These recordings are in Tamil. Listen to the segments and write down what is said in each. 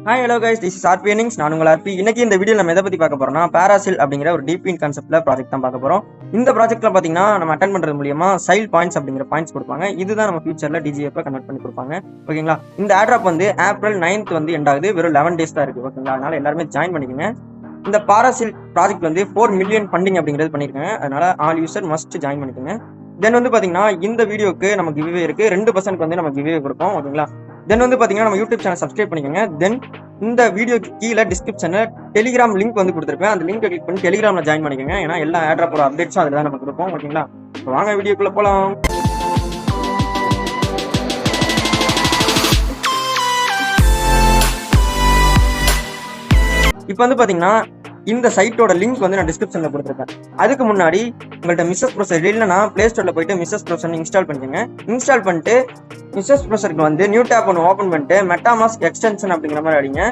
Hi hello guys, this is RP earnings. நான் உங்கள் ஆர்பி. இன்னைக்கு இந்த வீடியோ நம்ம எதை பத்தி பார்க்க போறோம்னா, பாராசில் அப்படிங்கிற ஒரு டீப் இன் கான்செப்ட்ல ப்ராஜெக்ட் தான் பார்க்க போறோம். இந்த ப்ராஜெக்ட்ல பாத்தீங்கன்னா நம்ம அட்டன் பண்றது மூலியமா சைல் பாயிண்ட்ஸ் அப்படிங்கிற பாயிண்ட்ஸ் கொடுப்பாங்க. இதுதான் நம்ம ஃபியூச்சர்ல டிஜிஎஃப் கன்வெர்ட் பண்ணி கொடுப்பாங்க. ஓகேங்களா? இந்த ஏர்ட்ராப் வந்து ஏப்ரல் 9th வந்து எண்ட் ஆகுது. வெறும் 11 days தான் இருக்கு. ஓகேங்களா? அதனால எல்லாருமே ஜாயின் பண்ணிக்கோங்க. இந்த பாராசில் ப்ராஜெக்ட் வந்து 4 million ஃபண்டிங் அப்படிங்கிறது பண்ணிருக்காங்க. அதனால ஆல் யூசர் மஸ்ட் ஜாயின் பண்ணிக்கோங்க. தென் வந்து பாத்தீங்கன்னா இந்த வீடியோக்கு நம்ம கிவ்வே இருக்கு. 2% வந்து நம்ம கிவ்வே கொடுப்போம். ஓகேங்களா? தென் வந்து பாத்தீங்கன்னா நம்ம யூடியூப் சேனல் சப்ஸ்கிரைப் பண்ணிக்கோங்க. தென் இந்த வீடியோக்கு கீழே டிஸ்கிரிப்ஷன்ல டெலிகிராம் லிங்க் வந்து கொடுத்துருப்பேன். அந்த லிங்க் கிளிக் பண்ணி டெலிகிராம்ல ஜாயின் பண்ணிக்கோங்க. ஏன்னா எல்லா ஏர்ட்ராப்போட அப்டேட்ஸும் அதில் தான் நம்ம கொடுப்போம். ஓகேங்களா? வாங்க வீடியோக்குள்ள போலாம். இப்போ வந்து பாத்தீங்கன்னா இந்த சைட்டோட லிங்க் வந்து நான் டிஸ்கிரிப்ஷன்ல கொடுத்துருக்கேன். அதுக்கு முன்னாடி உங்கள்ட்ட மிஸ்ஸஸ் ப்ரொசர் இல்லைன்னா பிளே ஸ்டோர்ல போயிட்டு மிஸ்ஸஸ் ப்ரொசர் இன்ஸ்டால் பண்ணிக்கோங்க. இன்ஸ்டால் பண்ணிட்டு மிஸ்ஸஸ் ப்ரொசருக்கு வந்து நியூ டேப் ஒன்று ஓப்பன் பண்ணிட்டு மெட்டாமாஸ்க் எக்ஸ்டென்ஷன் அப்படிங்கிற மாதிரி அடிங்க.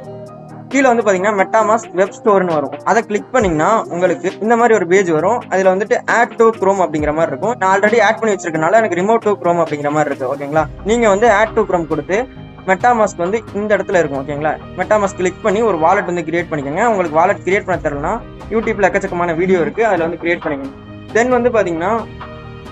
கீழே வந்து பாத்தீங்கன்னா மெட்டாமாஸ்க் வெப் ஸ்டோர்னு வரும். அதை கிளிக் பண்ணீங்கன்னா உங்களுக்கு இந்த மாதிரி ஒரு பேஜ் வரும். அதுல வந்துட்டு ஆட் டு குரோம் அப்படிங்கிற மாதிரி இருக்கும். நான் ஆல்ரெடி ஆட் பண்ணி வச்சிருக்கனால எனக்கு ரிமோட் டு குரோம் அப்படிங்கிற மாதிரி இருக்கு. ஓகேங்களா? நீங்க வந்து ஆட் டு குரோம் கொடுத்து மெட்டாமாஸ்க் வந்து இந்த இடத்துல இருக்கும். ஓகேங்களா? மெட்டாமாஸ்க் கிளிக் பண்ணி ஒரு வாலெட் வந்து கிரியேட் பண்ணிக்கோங்க. உங்களுக்கு வாலெட் கிரியேட் பண்ண தெரியலனா யூடியூப்ல எக்கச்சக்கமான வீடியோ இருக்கு, அதுல வந்து கிரியேட் பண்ணிக்கோங்க. தென் வந்து பாத்தீங்கன்னா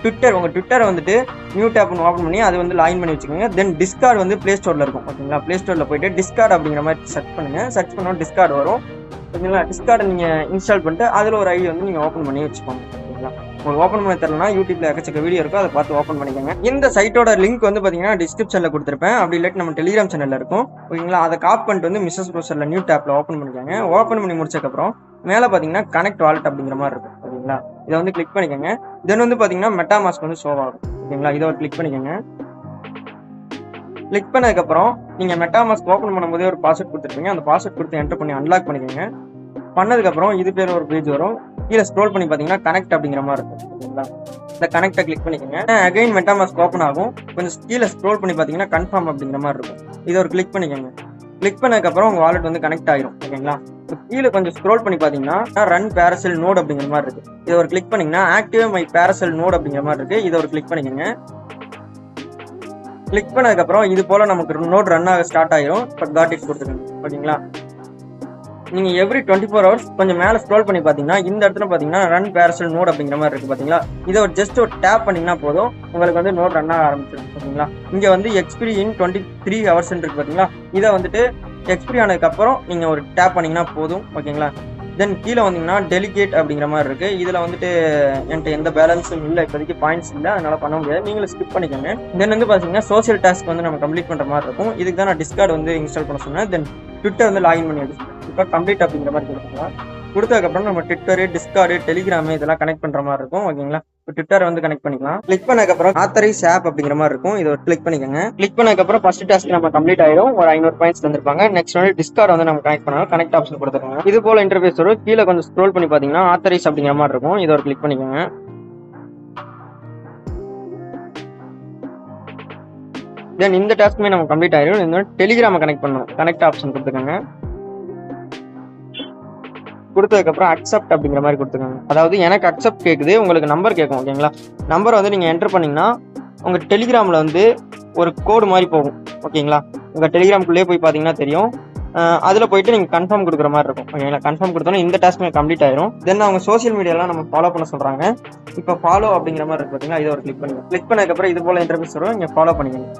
ட்விட்டர், உங்க ட்விட்டரை வந்துட்டு நியூ டேப் ஓப்பன் பண்ணி அது வந்து லாகின் பண்ணி வச்சுக்கோங்க. தென் டிஸ்கார்ட் வந்து பிளே ஸ்டோர்ல இருக்கும். ஓகேங்களா? பிளே ஸ்டோர்ல போயிட்டு டிஸ்கார்ட் அப்படிங்கிற மாதிரி சர்ச் பண்ணுங்க. சர்ச் பண்ணா டிஸ்கார்ட் வரும். ஓகேங்களா? டிஸ்கார்டை நீங்க இன்ஸ்டால் பண்ணிட்டு அதுல ஒரு ஐடி வந்து நீங்க ஓப்பன் பண்ணி வச்சுக்கோங்க. ஓகேங்களா? உங்களுக்கு ஓப்பன் பண்ண தெரியலனா யூடியூப்ல எக்கச்சக்க வீடியோ இருக்கும், அதை பார்த்து ஓப்பன் பண்ணிக்கோங்க. இந்த சைட்டோட லிங்க் வந்து பாத்தீங்கன்னா டிஸ்கிரிப்ஷன்ல கொடுத்துருப்பேன். அப்படி இல்லாட்டி நம்ம டெலிகிராம் சேனல்ல இருக்கும். ஓகேங்களா? அதை காப்பி பண்ணிட்டு வந்து மிஸ்ஸஸ் ப்ரொசர்ல நியூ டேப்ல ஓப்பன் பண்ணிக்கோங்க. ஓப்பன் பண்ணி முடிச்சதுக்கப்புறம் மேல பாத்தீங்கன்னா கனெக்ட் வாலெட் அப்படிங்கிற மாதிரி இருக்கும். ஓகேங்களா? இதை வந்து கிளிக் பண்ணிக்கோங்க. தென் வந்து பாத்தீங்கன்னா மெட்டாமாஸ்க் வந்து ஷோ ஆகும். ஓகேங்களா? இதை ஒரு கிளிக் பண்ணிக்கோங்க. கிளிக் பண்ணதுக்கப்புறம் நீங்க மெட்டாமாஸ்க் ஓப்பன் பண்ணும்போதே ஒரு பாஸ்வேர்ட் கொடுத்துருப்பீங்க. அந்த பாஸ்வேர்ட் கொடுத்து என்டர் பண்ணி அன்லாக் பண்ணிக்கோங்க. பண்ணதுக்கப்புறம் இது பேர் ஒரு பேஜ் வரும். கீழே ஸ்க்ரோல் பண்ணி பாத்தீங்கன்னா கனெக்ட் அப்படிங்கிற மாதிரி இருக்கும். ஓகேங்களா? இந்த கனெக்டை கிளிக் பண்ணிக்கோங்க. அகைன் மெட்டாமாஸ்க் ஓப்பன் ஆகும். கொஞ்சம் கீழே ஸ்க்ரோல் பண்ணி பாத்தீங்கன்னா கன்ஃபார்ம் அப்படிங்கிற மாதிரி இருக்கும். இதை ஒரு கிளிக் பண்ணிக்கோங்க. கிளிக் பண்ணதுக்கப்புறம் உங்க வாலெட் வந்து கனெக்ட் ஆயிரும். ஓகேங்களா? கீழே கொஞ்சம் ஸ்க்ரோல் பண்ணி பாத்தீங்கன்னா ரன் பாராசில் நோட் அப்படிங்கிற மாதிரி இருக்கு. இதை ஒரு கிளிக் பண்ணீங்கன்னா ஆக்டிவ் மை பாராசில் நோட் அப்படிங்கிற மாதிரி இருக்கு. இதை ஒரு கிளிக் பண்ணிக்கோங்க. கிளிக் பண்ணதுக்கப்புறம் இது போல நமக்கு நோட் ரன் ஆக ஸ்டார்ட் ஆயிரும். இப்போ காட் இட் கொடுத்துருங்க. ஓகேங்களா? நீங்க எவ்ரி 24 hours கொஞ்சம் மேல ஸ்க்ரோல் பண்ணி பாத்தீங்கன்னா இந்த இடத்துல பாத்தீங்கன்னா ரன் பாராசில் நோட் அப்படிங்கிற மாதிரி இருக்கு. பாத்தீங்களா? இதை ஒரு ஜஸ்ட் ஒரு டேப் பண்ணீங்கன்னா போதும், உங்களுக்கு வந்து நோட் ரன் ஆக ஆரம்பிச்சிடும். ஓகேங்களா? இங்க வந்து எக்ஸ்பிரி இன் 23 hours இருக்கு. பாத்தீங்களா? இதை வந்துட்டு எக்ஸ்பிரி ஆனதுக்கு அப்புறம் நீங்க ஒரு டேப் பண்ணீங்கன்னா போதும். ஓகேங்களா? தென் கீழே வந்தீங்கன்னா டெலிகேட் அப்படிங்கிற மாதிரி இருக்கு. இதுல வந்துட்டு என்கிட்ட எந்த பேலன்ஸும் இல்லை, இப்போதைக்கு பாயிண்ட்ஸ் இல்லை, அதனால பண்ண முடியாது. நீங்களும் ஸ்கிப் பண்ணிக்கோங்க. தென் வந்து பாத்தீங்கன்னா சோசியல் டாஸ்க் வந்து நம்ம கம்ப்ளீட் பண்ற மாதிரி இருக்கும். இதுக்கு தான் நான் டிஸ்கார்ட் வந்து இன்ஸ்டால் பண்ண சொன்னேன். தென் ட்விட்டர் வந்து லாகின் பண்ணி எடுத்துக்கோங்க. இப்போ கம்ப்ளீட் அப்படிங்கிற மாதிரி கொடுத்துக்கலாம். கொடுத்ததுக்கப்புறம் நம்ம ட்விட்டரு, டிஸ்கார்டு, டெலிகிராம் இதெல்லாம் கனெக்ட் பண்ற மாதிரி இருக்கும். ஓகேங்களா? இப்போ ட்விட்டர் வந்து கனெக்ட் பண்ணிக்கலாம். கிளிக் பண்ணதுக்கப்புறம் ஆத்தரைஸ் ஆப் அப்படிங்கிற மாதிரி இருக்கும். இதை கிளிக் பண்ணிக்கோங்க. கிளிக் பண்ணதுக்கப்புறம் ஃபர்ஸ்ட் டாஸ்க் நம்ம கம்ப்ளீட் ஆயிடும். ஒரு 500 பாயிண்ட்ஸ் தந்திருப்பாங்க. நெக்ஸ்ட் வந்து டிஸ்கார்ட் வந்து நம்ம கனெக்ட் பண்ணலாம். கனெக்ட் ஆப்ஷன் கொடுத்துருக்காங்க. இது போல இன்டர்ஃபேஸ் வரும். கீழே கொஞ்சம் ஸ்க்ரோல் பண்ணி பாத்தீங்கன்னா ஆத்தரைஸ் அப்படிங்கிற மாதிரி இருக்கும். இதை கிளிக் பண்ணிக்கோங்க. தென் இந்த டாஸ்க்குமே நம்ம கம்ப்ளீட் ஆயிடும். இந்த டெலிகிராம கனெக்ட் பண்ணணும். கனெக்ட் ஆப்ஷன் கொடுத்துக்கோங்க. கொடுத்ததுக்கப்புறம் அக்செப்ட் அப்படிங்கிற மாதிரி கொடுத்துருக்காங்க. அதாவது எனக்கு அக்செப்ட் கேட்குது, உங்களுக்கு நம்பர் கேட்கும். ஓகேங்களா? நம்பர் வந்து நீங்கள் என்டர் பண்ணிங்கன்னா உங்கள் டெலிகிராமில் வந்து ஒரு கோடு மாதிரி போகும். ஓகேங்களா? உங்கள் டெலிகிராம்குள்ளேயே போய் பார்த்தீங்கன்னா தெரியும். அதில் போயிட்டு நீங்கள் கன்ஃபார்ம் கொடுக்குற மாதிரி இருக்கும். ஓகேங்களா? கன்ஃபார்ம் கொடுத்தோன்னா இந்த டாஸ்க் கம்ப்ளீட் ஆயிரும். தென் அவங்க சோசியல் மீடியாலாம் நம்ம ஃபாலோ பண்ண சொல்கிறாங்க. இப்போ ஃபாலோ அப்படிங்கிற மாதிரி இருக்கு. பார்த்தீங்கன்னா இதை ஒரு கிளிக் பண்ணுங்க. கிளிக் பண்ணதுக்கப்புறம் இது போல இன்டர்ஃபேஸ் வரும். நீங்கள் ஃபாலோ பண்ணிக்கணும்.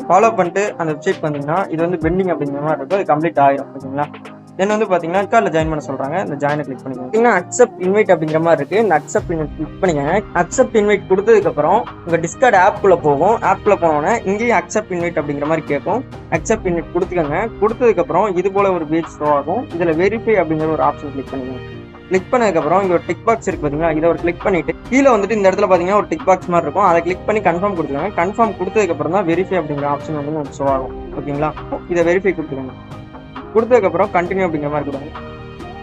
ஃபாலோ பண்ணிட்டு அந்த வெப்சைட் வந்தீங்கன்னா இது வந்து பெண்டிங் அப்படிங்கிற மாதிரி இருக்கும். அது கம்ப்ளீட் ஆயிரும். ஓகேங்களா? தென் வந்து பாத்தீங்கன்னா டிஸ்கார்ட்ல ஜாயின் பண்ண சொல்றாங்க. இந்த ஜாயினை கிளிக் பண்ணிக்கோங்க. அக்செப்ட் இன்வைட் அப்படிங்கிற மாதிரி இருக்கு. இந்த அக்செப்ட் இன்வைட் கிளிக் பண்ணிக்கோங்க. அக்செப்ட் இன்வைட் கொடுத்ததுக்கு அப்புறம் உங்க டிஸ்கார்ட் ஆப்குள்ள போகும். ஆப்குள்ள போனோன்னே இங்கேயும் அக்செப்ட் இன்வைட் அப்படிங்கிற மாதிரி கேட்கும். அக்செப்ட் இன்வைட் கொடுத்துக்கோங்க. கொடுத்ததுக்கு அப்புறம் இது போல ஒரு பேஜ் ஷோ ஆகும். இதுல வெரிஃபை அப்படிங்கிற ஒரு ஆப்ஷன் கிளிக் பண்ணிக்கோங்க. கிளிக் பண்ணதுக்கப்புறம் இங்க ஒரு டிக் பாக்ஸ் இருக்கு. பாத்தீங்களா? இதை ஒரு கிளிக் பண்ணிட்டு கீழே வந்துட்டு இந்த இடத்துல பாத்தீங்கன்னா ஒரு டிக் பாக்ஸ் மாதிரி இருக்கும். அதை கிளிக் பண்ணி கன்ஃபார்ம் கொடுத்துருங்க. கன்ஃபார்ம் கொடுத்ததுக்கு அப்புறம் தான் வெரிஃபை அப்படிங்கிற ஆப்ஷன் வந்து உங்களுக்கு ஷோ ஆகும். ஓகேங்களா? இதை வெரிஃபை கொடுத்துருங்க. கொடுத்ததுக்கப்புறம் கண்டினியூ அப்படிங்கிற மாதிரி கொடுங்க.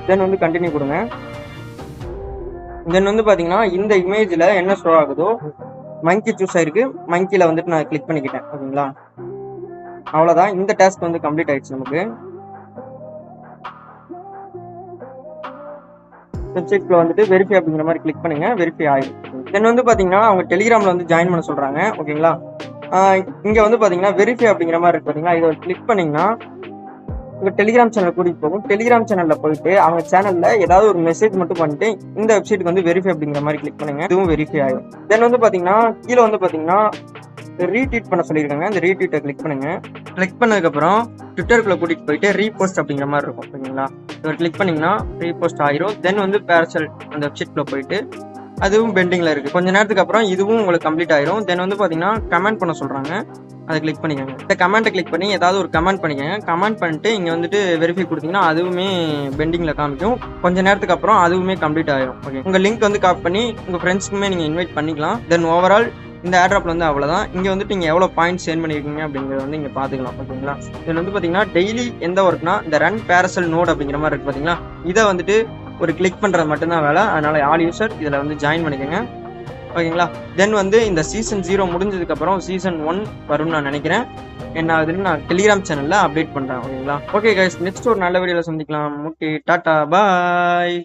தென் வந்து கண்டினியூ கொடுங்க. தென் வந்து பாத்தீங்கன்னா இந்த இமேஜ்ல என்ன ஷோ ஆகுதோ மங்கி சூஸ் ஆயிருக்கு. மங்கில வந்துட்டு நான் கிளிக் பண்ணிக்கிட்டேன். ஓகேங்களா? அவ்வளவுதான். இந்த டாஸ்க் வந்து கம்ப்ளீட் ஆயிடுச்சு. நமக்கு வெப்சைட்ல வந்துட்டு வெரிஃபை அப்படிங்கிற மாதிரி கிளிக் பண்ணுங்க. வெரிஃபை ஆயிடும். தென் வந்து பாத்தீங்கன்னா அவங்க டெலிகிராம்ல வந்து ஜாயின் பண்ண சொல்றாங்க. ஓகேங்களா? இங்க வந்து பாத்தீங்கன்னா வெரிஃபை அப்படிங்கிற மாதிரி இருக்கு. பாத்தீங்களா? இதை கிளிக் பண்ணீங்கன்னா உங்க டெலிகிராம் சேனல் கூட்டிட்டு போகும். டெலிகிராம் சேனல்ல போயிட்டு அவங்க சேனல்ல ஏதாவது ஒரு மெசேஜ் மட்டும் பண்ணிட்டு இந்த வெப்சைட்டுக்கு வந்து வெரிஃபை அப்படிங்கிற மாதிரி கிளிக் பண்ணுங்க. இதுவும் வெரிஃபை ஆகும். தென் வந்து பாத்தீங்கன்னா கீழே வந்து பாத்தீங்கன்னா ரீட்வீட் பண்ண சொல்லியிருக்காங்க. அந்த ரீட்வீட்டை கிளிக் பண்ணுங்க. கிளிக் பண்ணதுக்கப்புறம் ட்விட்டருக்குள்ள கூட்டிட்டு போயிட்டு ரீபோஸ்ட் அப்படிங்கிற மாதிரி இருக்கும். ஓகேங்களா, இவர் கிளிக் பண்ணீங்கன்னா ரீபோஸ்ட் ஆயிரும். தென் வந்து பேரசல் அந்த வெப்சைட்குள்ள போயிட்டு அதுவும் பெண்டிங்ல இருக்கு. கொஞ்ச நேரத்துக்கு அப்புறம் இதுவும் உங்களுக்கு கம்ப்ளீட் ஆயிரும். தென் வந்து பாத்தீங்கன்னா கமெண்ட் பண்ண சொல்றாங்க. அதை கிளிக் பண்ணிக்கோங்க. இந்த கமெண்ட்டை கிளிக் பண்ணி ஏதாவது ஒரு கமெண்ட் பண்ணிக்கோங்க. கமெண்ட் பண்ணிட்டு இங்க வந்துட்டு வெரிஃபை கொடுத்தீங்கன்னா அதுவுமே பெண்டிங்ல காமிக்கும். கொஞ்ச நேரத்துக்கு அப்புறம் அதுவுமே கம்ப்ளீட் ஆயிரும். ஓகே, உங்க லிங்க் வந்து காப்பி பண்ணி உங்க ஃப்ரெண்ட்ஸ்க்குமே நீங்க இன்வைட் பண்ணிக்கலாம். தென் ஓவரால் இந்த ஏர்ட்ராப்ல வந்து அவ்வளவுதான். இங்க வந்துட்டு நீங்க எவ்வளவு பாயிண்ட்ஸ் சேன் பண்ணிருக்கீங்க அப்படிங்கறத வந்து இங்க பாத்துக்கலாம். ஓகேங்களா, இதுல வந்து பாத்தீங்கன்னா டெய்லி எந்த ஒர்க்னா இந்த ரன் பேரசல் நோட் அப்படிங்கிற மாதிரி இருக்கு பாத்தீங்களா, இதை வந்துட்டு ஒரு கிளிக் பண்றது மட்டும்தான் வேலை. அதனால ஆல் யூசர் இதுல வந்து ஜாயின் பண்ணிக்கோங்க. ஓகேங்களா, தென் வந்து இந்த சீசன் 0 முடிஞ்சதுக்கு அப்புறம் சீசன் 1 வரும்னு நான் நினைக்கிறேன். என்ன ஆகுதுன்னு நான் டெலிகிராம் சேனல்ல அப்டேட் பண்றேன். ஓகேங்களா, ஓகே கைஸ், நெக்ஸ்ட் ஒரு நல்ல வீடியோல சந்திக்கலாம். ஓகே, டாடா பாய்.